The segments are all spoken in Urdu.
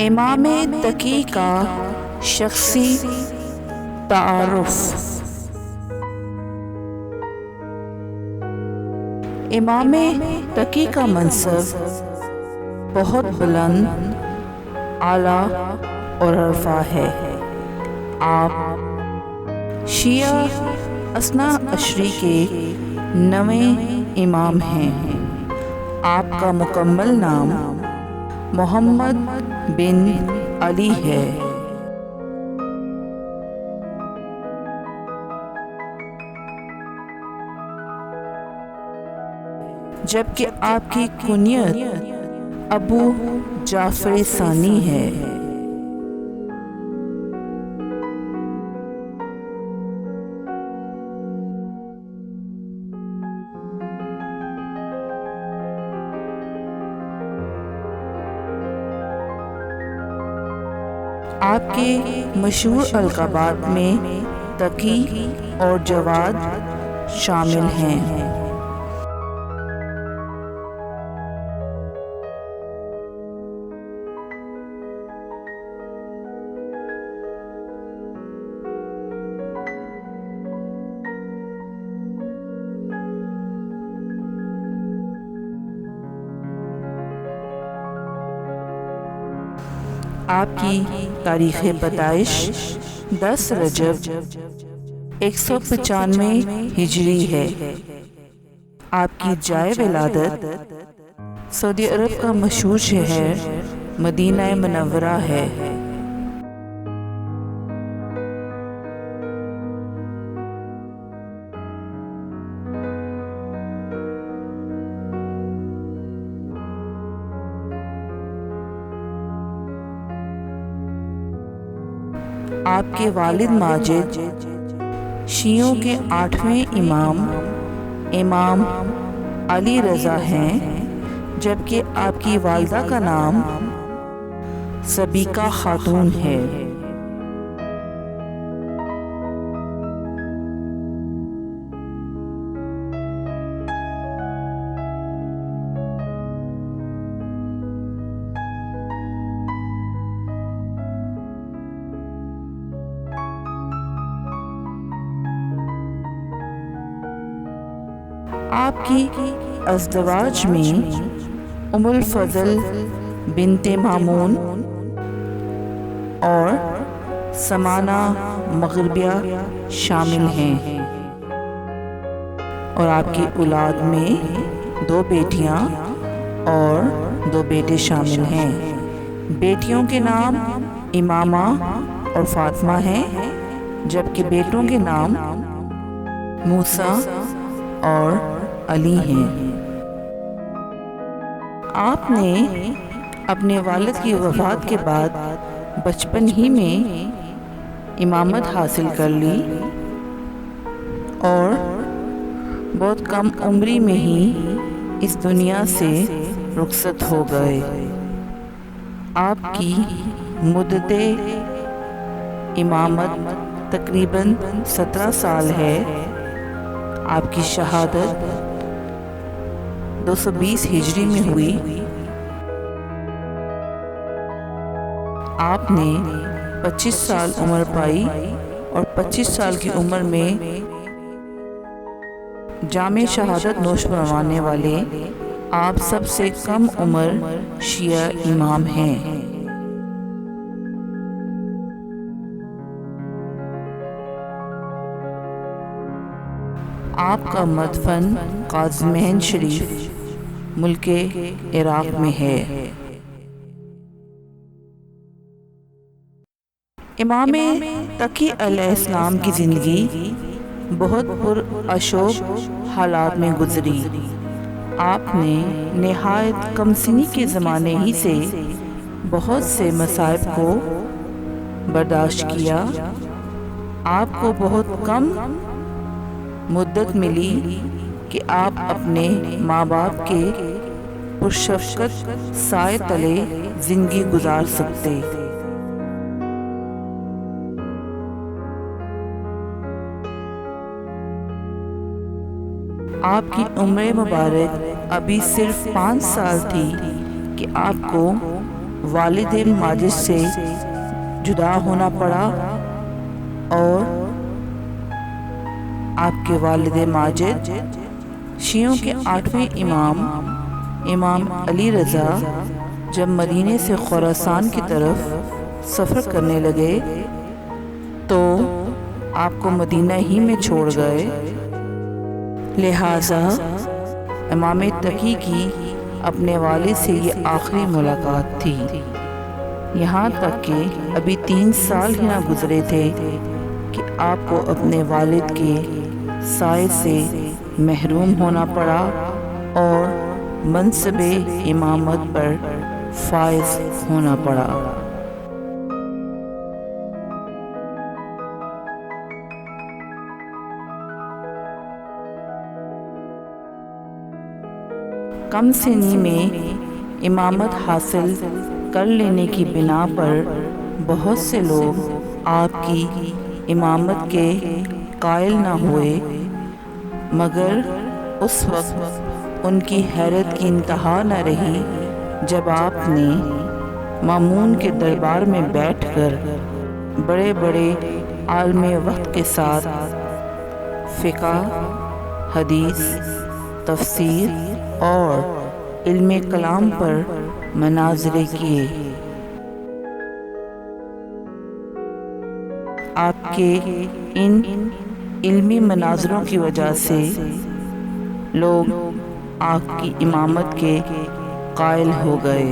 امام تقی کا شخصی تعارف۔ امام تقی کا منصب بہت بلند، اعلیٰ اور عرفہ ہے۔ آپ شیعہ اثنا عشری کے 9ویں امام ہیں۔ آپ کا مکمل نام محمد بن علی ہے۔ جبکہ آپ کی کنیت ابو جعفر ثانی ہے۔ آپ کے مشہور القابات میں تقی اور جواد شامل ہیں۔ آپ کی تاریخ پیدائش 10 رجب 195 ہجری ہے۔ آپ کی جائے ولادت سعودی عرب کا مشہور شہر مدینہ منورہ ہے۔ آپ کے والد ماجد شیعوں کے 8ویں امام امام علی رضا ہیں، جبکہ آپ کی والدہ کا نام سبیکہ خاتون ہے۔ آپ کی ازدواج میں ام الفضل بنت مامون اور سمانہ مغربیہ شامل ہیں، اور آپ کی اولاد میں 2 بیٹیاں اور 2 بیٹے شامل ہیں۔ بیٹیوں کے نام امامہ اور فاطمہ ہیں، جبکہ بیٹوں کے نام موسیٰ اور علی ہیں۔ آپ نے اپنے والد کی وفات کے بعد بچپن ہی میں امامت حاصل کر لی اور بہت کم عمری میں ہی اس دنیا سے رخصت ہو گئے۔ آپ کی مدت امامت تقریباً 17 سال ہے۔ آپ کی شہادت 220 ہجری میں ہوئی۔ آپ نے 25 سال عمر پائی اور 25 سال کی عمر میں جام شہادت نوش فرمانے والے آپ سب سے کم عمر شیعہ امام ہیں۔ آپ کا مدفن قازمین شریف ملک عراق میں ہے۔ امام تقی علیہ السلام کی زندگی بہت پرعشوب حالات میں گزری۔ آپ نے نہایت کم سنی کے زمانے ہی سے بہت سے مصائب کو برداشت کیا۔ آپ کو بہت کم مدت ملی کہ آپ اپنے ماں باپ کے پرشفقت سائے تلے زندگی گزار سکتے۔ آپ کی عمر مبارک ابھی صرف 5 سال تھی کہ آپ کو والد ماجد سے جدا ہونا پڑا اور آپ کے والد ماجد شیعوں کے 8ویں امام علی رضا جب مدینے سے خراسان کی طرف سفر کرنے لگے تو آپ کو مدینہ ہی میں چھوڑ گئے، لہٰذا امام تقی کی اپنے والد سے یہ آخری ملاقات تھی، یہاں تک کہ ابھی 3 سال ہی نہ گزرے تھے کہ آپ کو اپنے والد کے سائے سے محروم ہونا پڑا اور منصب امامت پر فائز ہونا پڑا۔ کم سنی میں امامت حاصل کر لینے کی بنا پر بہت سے لوگ آپ کی امامت کے قائل نہ ہوئے، مگر اس وقت ان کی حیرت کی انتہا نہ رہی جب آپ نے مامون کے دربار میں بیٹھ کر بڑے بڑے عالم وقت کے ساتھ فقہ، حدیث، تفسیر اور علم کلام پر مناظرے کیے۔ آپ کے ان علمی مناظروں کی وجہ سے لوگ آپ کی امامت کے قائل ہو گئے۔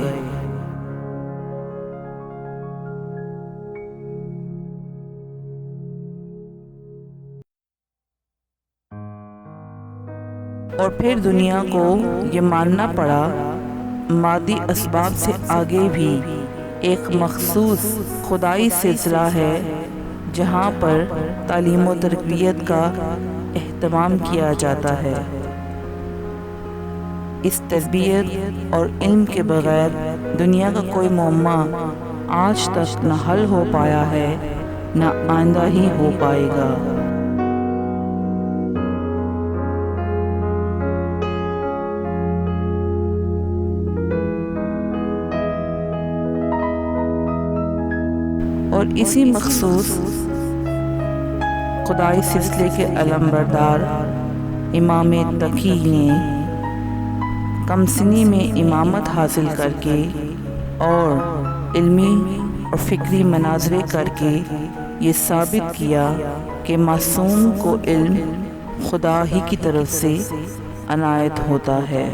اور پھر دنیا کو یہ ماننا پڑا مادی اسباب سے آگے بھی ایک مخصوص خدائی سلسلہ ہے جہاں پر تعلیم و تربیت کا اہتمام کیا جاتا ہے۔ اس تربیت اور علم کے بغیر دنیا کا کوئی معمہ آج تک نہ حل ہو پایا ہے نہ آئندہ ہی ہو پائے گا۔ اور اسی مخصوص خدائی سلسلے کے علمبردار امام تقی نے کم سنی میں امامت حاصل کر کے اور علمی اور فکری مناظرے کر کے یہ ثابت کیا کہ معصوم کو علم خدا ہی کی طرف سے عنایت ہوتا ہے۔